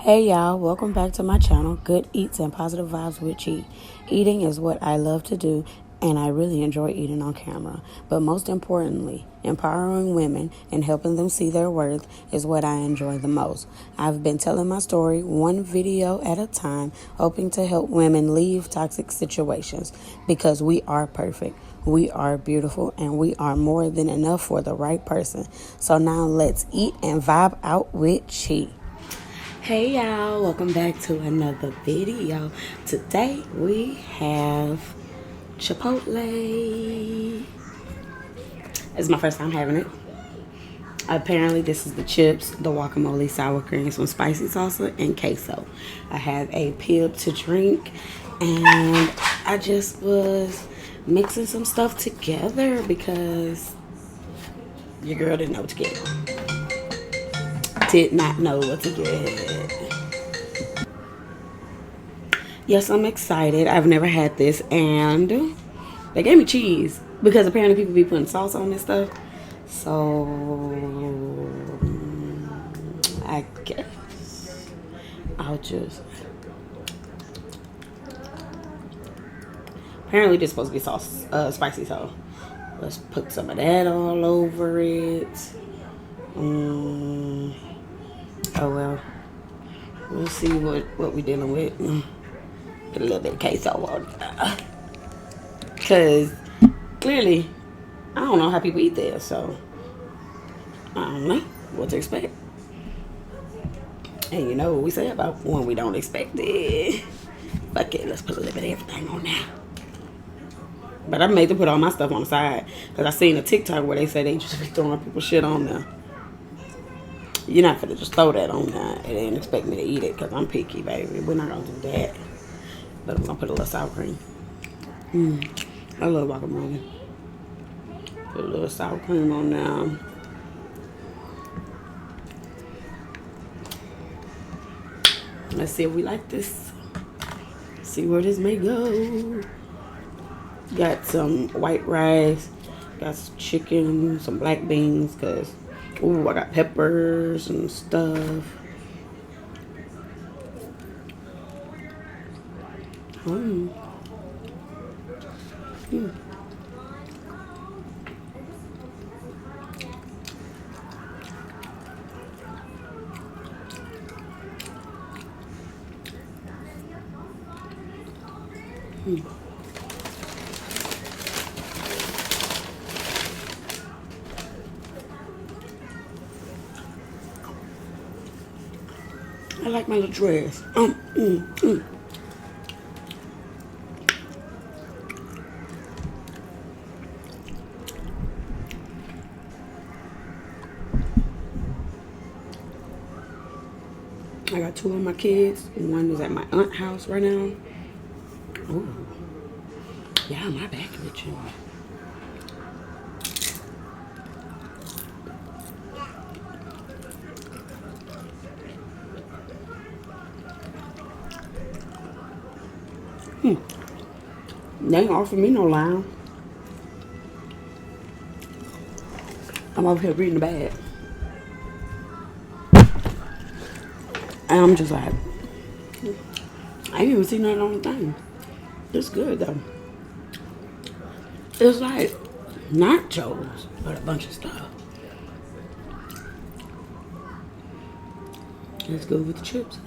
Hey y'all, welcome back to my channel, Good Eats and Positive Vibes with Chi. Eating is what I love to do, and I really enjoy eating on camera. But most importantly, empowering women and helping them see their worth is what I enjoy the most. I've been telling my story one video at a time, hoping to help women leave toxic situations because we are perfect. We are beautiful and we are more than enough for the right person. So now let's eat and vibe out with Chi. Hey y'all, welcome back to another video. Today we have Chipotle. It's my first time having it. Apparently this is the chips, the guacamole, sour cream, some spicy salsa, and queso. I have a Pibb to drink, and I just was mixing some stuff together because your girl didn't know what to get. Did not know what to get. Yes, I'm excited. I've never had this, and they gave me cheese because apparently people be putting sauce on this stuff. So I guess I'll just. Apparently, this is supposed to be sauce, spicy. So let's put some of that all over it. Oh well, we'll see what we're dealing with. Get a little bit of queso on it. Because clearly, I don't know how people eat there, so I don't know what to expect. And you know what we say about when we don't expect it. Fuck it, let's put a little bit of everything on now. But I made them put all my stuff on the side because I seen a TikTok where they say they just be throwing people shit on there. You're not gonna just throw that on there and then expect me to eat it because I'm picky, baby. We're not gonna do that. But I'm gonna put a little sour cream. I love guacamole. Put a little sour cream on now. Let's see if we like this. See where this may go. Got some white rice. Got some chicken, some black beans, cause I got peppers and stuff. I like my little dress. I got two of my kids. One is at my aunt's house right now. Ooh. Yeah, my back itching. They ain't offer me no lime. I'm over here reading the bag. And I'm just like, I ain't even seen nothing on the thing. It's good though. It's like nachos, but a bunch of stuff. It's good with the chips.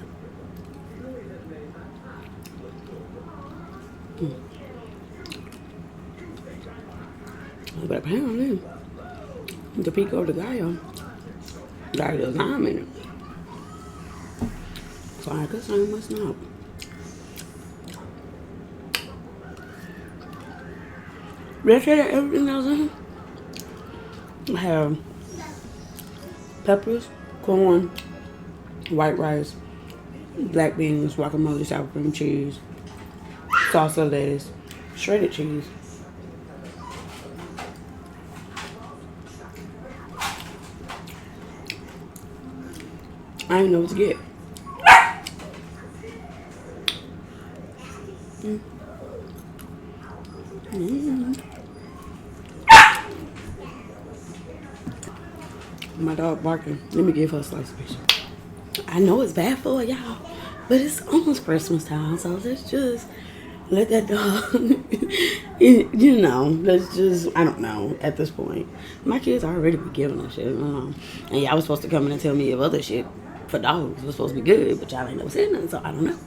But apparently, the pico de gallo got a lime in it. So I guess I must not. Did I say that everything else in here? I have peppers, corn, white rice, black beans, guacamole, sour cream cheese, salsa, lettuce, shredded cheese. I didn't know what to get. My dog barking. Let me give her a slice of fish. I know it's bad for y'all, but it's almost Christmas time, so let's just let that dog, let's just, I don't know, at this point. My kids already be giving us shit, And y'all was supposed to come in and tell me if other shit for dogs was supposed to be good, but y'all ain't never said nothing, so I don't know.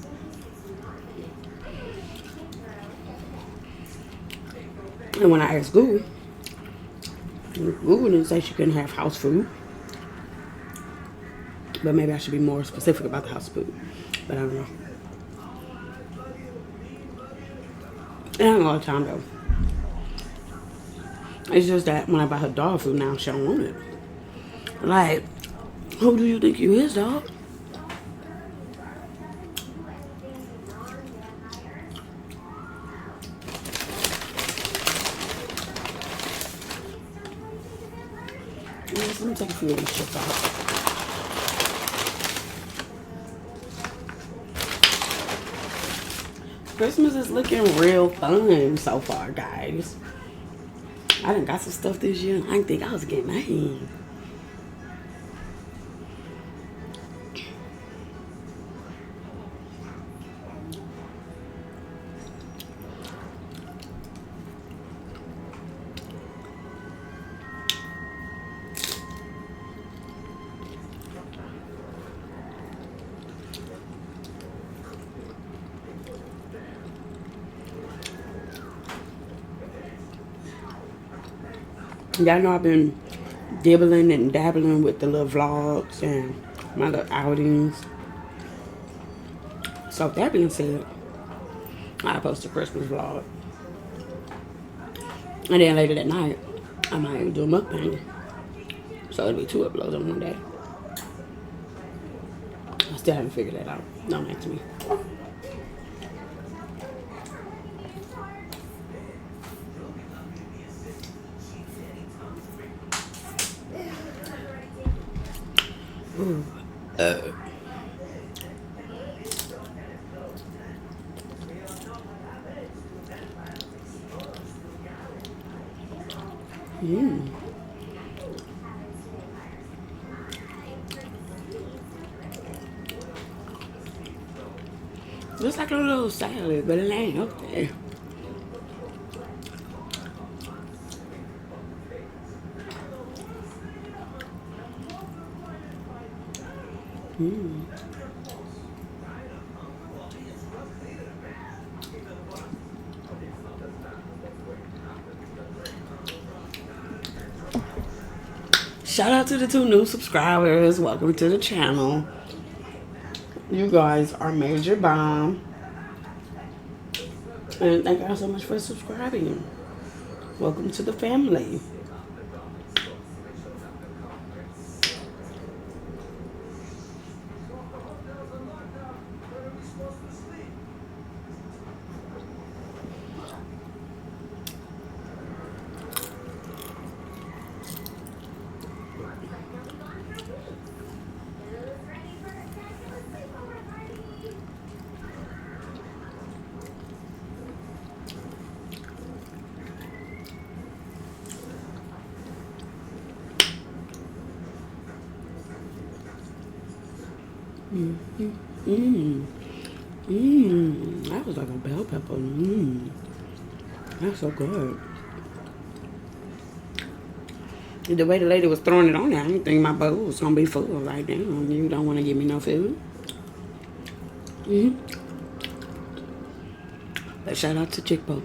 And when I asked Google didn't say she couldn't have house food. But maybe I should be more specific about the house food. But I don't know. It ain't a lot of time though. It's just that when I buy her dog food now, she don't want it. Like, who do you think you is, dog? Yes, let me take a few of these chips out. Christmas is looking real fun so far, guys. I done got some stuff this year. I didn't think I was getting mine. Y'all know I've been dibbling and dabbling with the little vlogs and my little outings. So with that being said, I post a Christmas vlog. And then later that night, I might do a mukbang. So it'll be 2 uploads on one day. I still haven't figured that out. Don't ask me. Ooh. Looks like a little salad, but it ain't okay. Shout out to the 2 new subscribers. Welcome to the channel. You guys are major bomb. And thank y'all so much for subscribing. Welcome to the family. That was like a bell pepper. That's so good. The way the lady was throwing it on there, I didn't think my bowl was gonna be full right now. You don't want to give me no food. But shout out to Chipotle.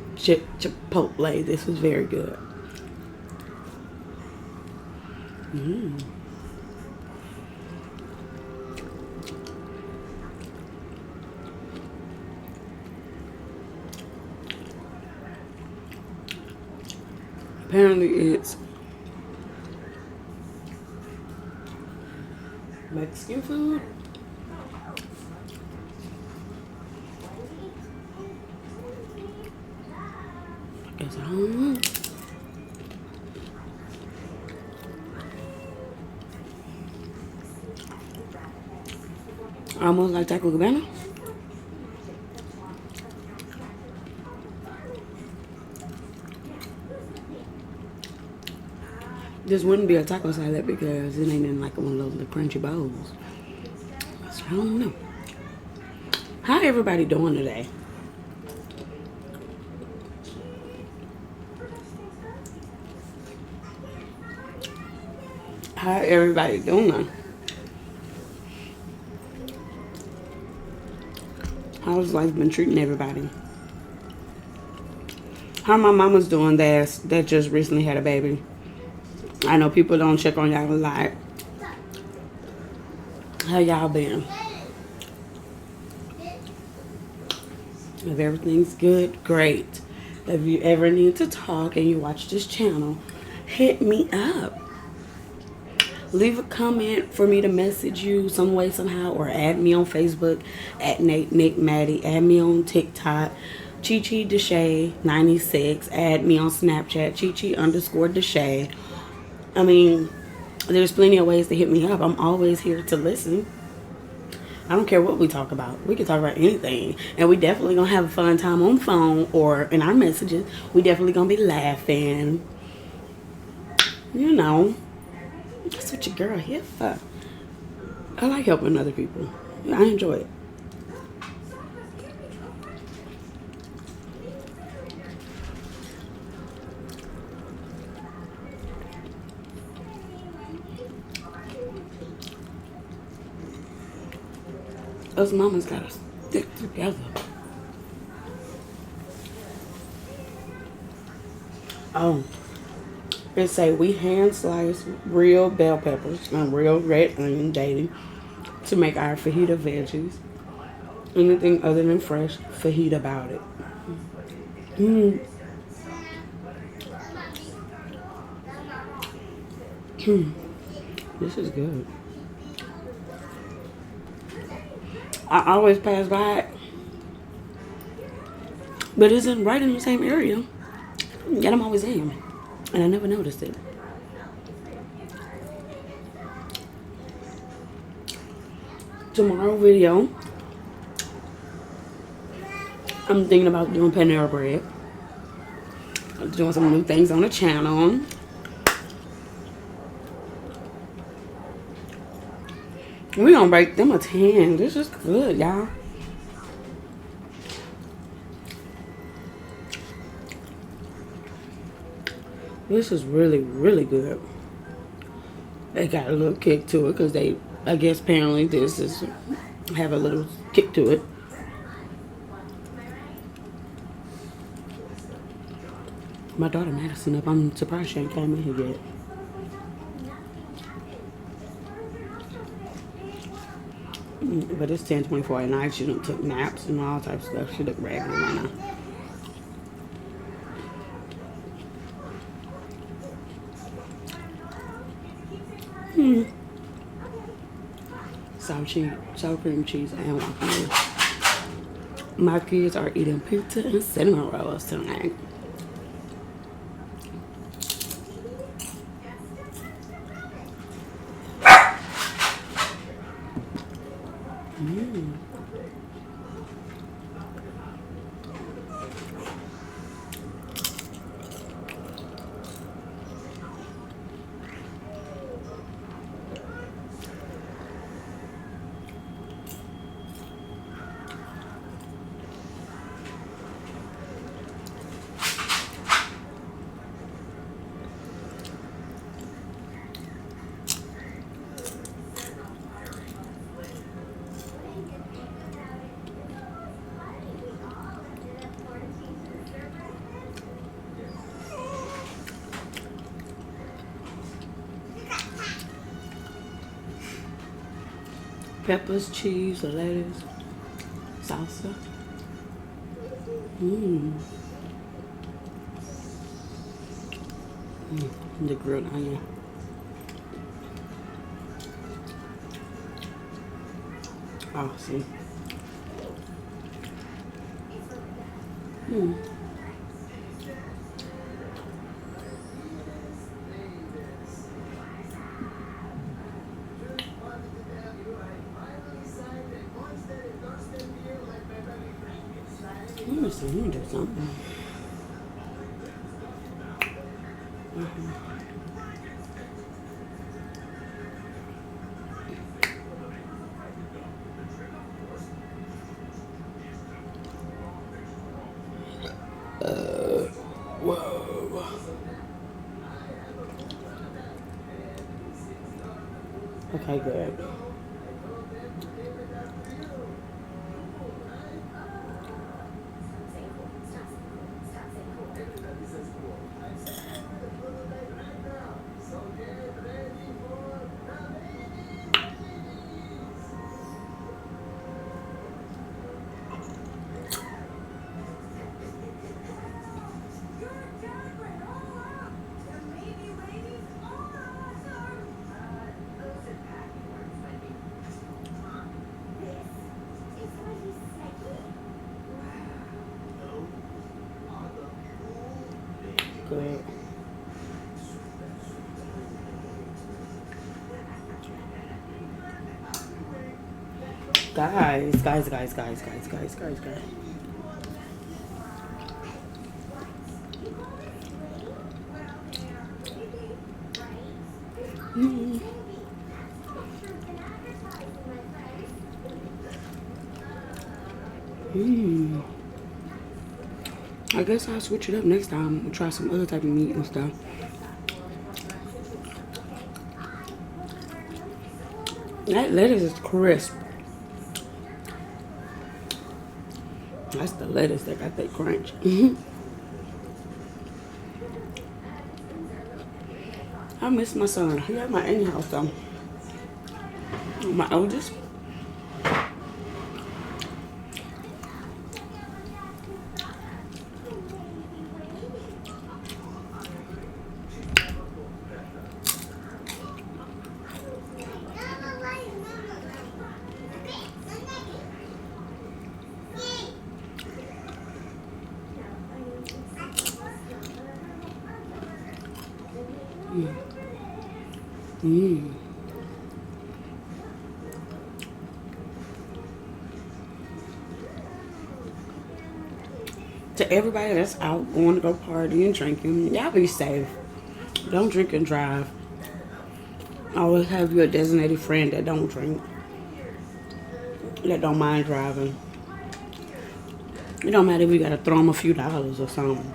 This was very good. Apparently it's Mexican food. I guess I don't know. Almost like Taco Cabana. This wouldn't be a taco salad because it ain't in like one of those little crunchy bowls. I don't know. How everybody doing today? How everybody doing? How's life been treating everybody? How my mama's doing that just recently had a baby. I know people don't check on y'all a lot. How y'all been? If everything's good, great. If you ever need to talk and you watch this channel, hit me up. Leave a comment for me to message you some way, somehow, or add me on Facebook at Nate Nick Maddie. Add me on TikTok, Chi Chi Deshay 96. Add me on Snapchat, Chi Chi _Deshay. I mean, there's plenty of ways to hit me up. I'm always here to listen. I don't care what we talk about. We can talk about anything. And we definitely gonna have a fun time on the phone or in our messages. We definitely gonna be laughing. You know. That's what your girl here for. I like helping other people. I enjoy it. Us mamas gotta stick together. Oh, it say we hand slice real bell peppers and real red onion daily to make our fajita veggies. Anything other than fresh, fajita about it. This is good. I always pass by it, but it's right in the same area. Yet I'm always in, and I never noticed it. Tomorrow video, I'm thinking about doing Panera bread. I'm doing some new things on the channel. We gonna break them a 10. This is good, y'all. This is really, really good. They got a little kick to it because I guess apparently this is have a little kick to it. My daughter Madison up. I'm surprised she ain't came in here yet. But it's 10:24 at night. She done took naps and all types of stuff. She look raggedy right now. Sour cream cheese and guacamole. My kids are eating pizza and cinnamon rolls tonight. Peppers, cheese, lettuce, salsa. The grilled onion. Awesome. Let me see, let me do something. Okay, good. Good. Guys. I guess I'll switch it up next time. We'll try some other type of meat and stuff. That lettuce is crisp. That's the lettuce that got that crunch. I miss my son. He at my aunt's house though. My oldest. To everybody that's out going to go party and drinking, y'all be safe. Don't drink and drive. Always have you a designated friend that don't drink, that don't mind driving. It don't matter if you gotta throw them a few dollars or something.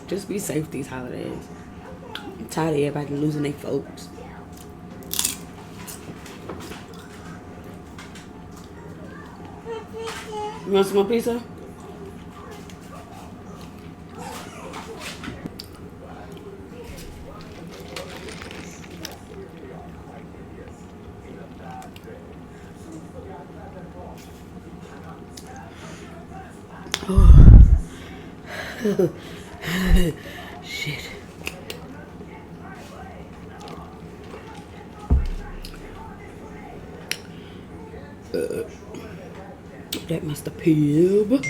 Just be safe these holidays. I'm tired of everybody losing their folks. You want some more pizza? Oh. Shit. That Mr. Pibb.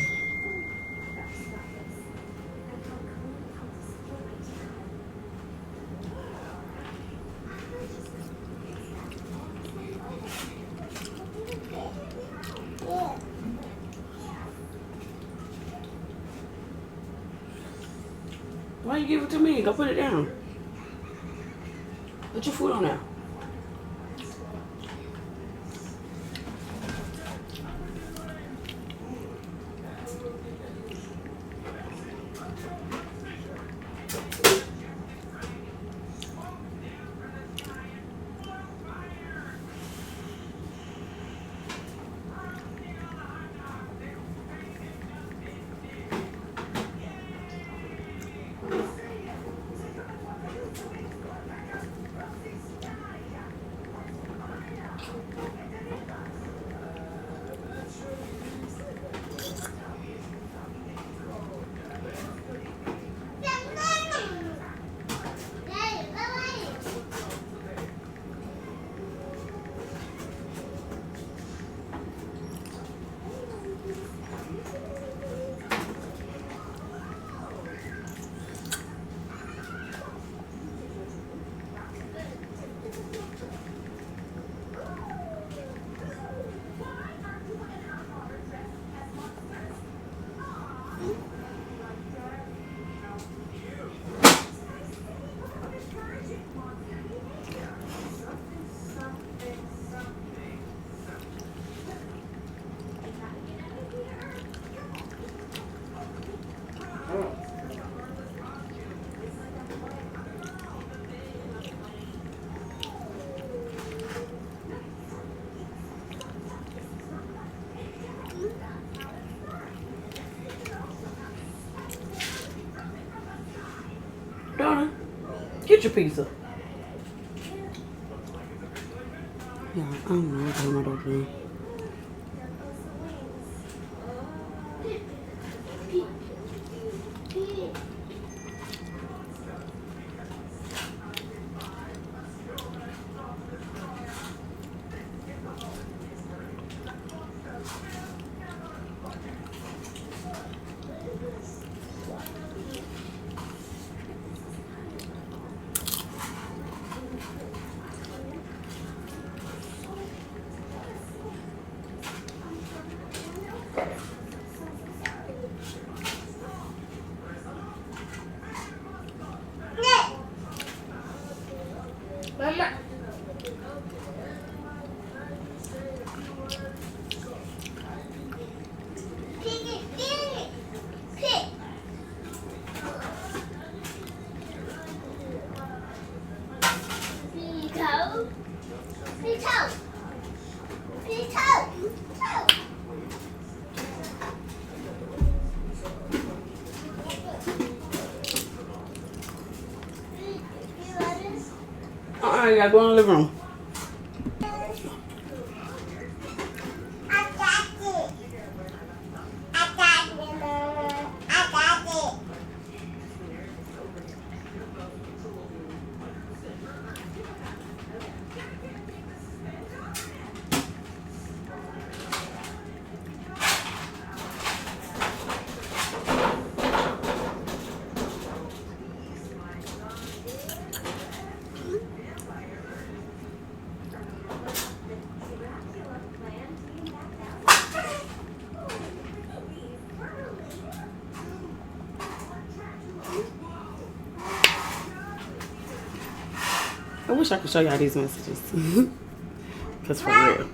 Why you give it to me? Go put it down. Put your food on there. Donna, get your pizza. Yeah, I don't know what I'm doing. Mama. Alright, I gotta go in the living room. I wish I could show y'all these messages. Because for real.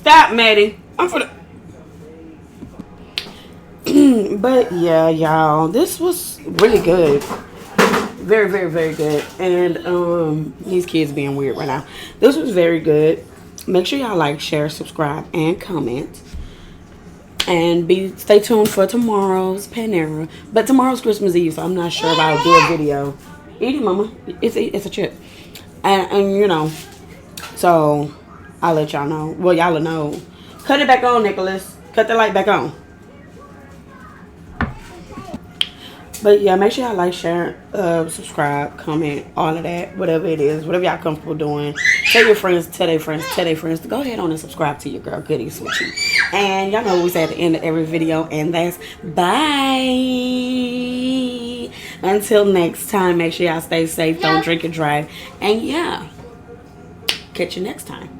Stop, Maddie. I'm for the. But yeah, y'all, this was really good. Very, very, very good. And these kids being weird right now. This was very good. Make sure y'all like, share, subscribe, and comment. And stay tuned for tomorrow's Panera. But tomorrow's Christmas Eve, so I'm not sure if I'll do a video. Eat it, mama. It's a chip. And you know, so I'll let y'all know. Well, y'all will know. Cut it back on, Nicholas. Cut the light back on. But yeah, make sure y'all like, share, subscribe, comment, all of that. Whatever it is. Whatever y'all comfortable doing. Tell your friends, tell their friends, tell their friends to go ahead on and subscribe to your girl, Goody Switchy. And y'all know what we say at the end of every video. And that's bye. Until next time, make sure y'all stay safe. Don't drink and drive. And yeah, catch you next time.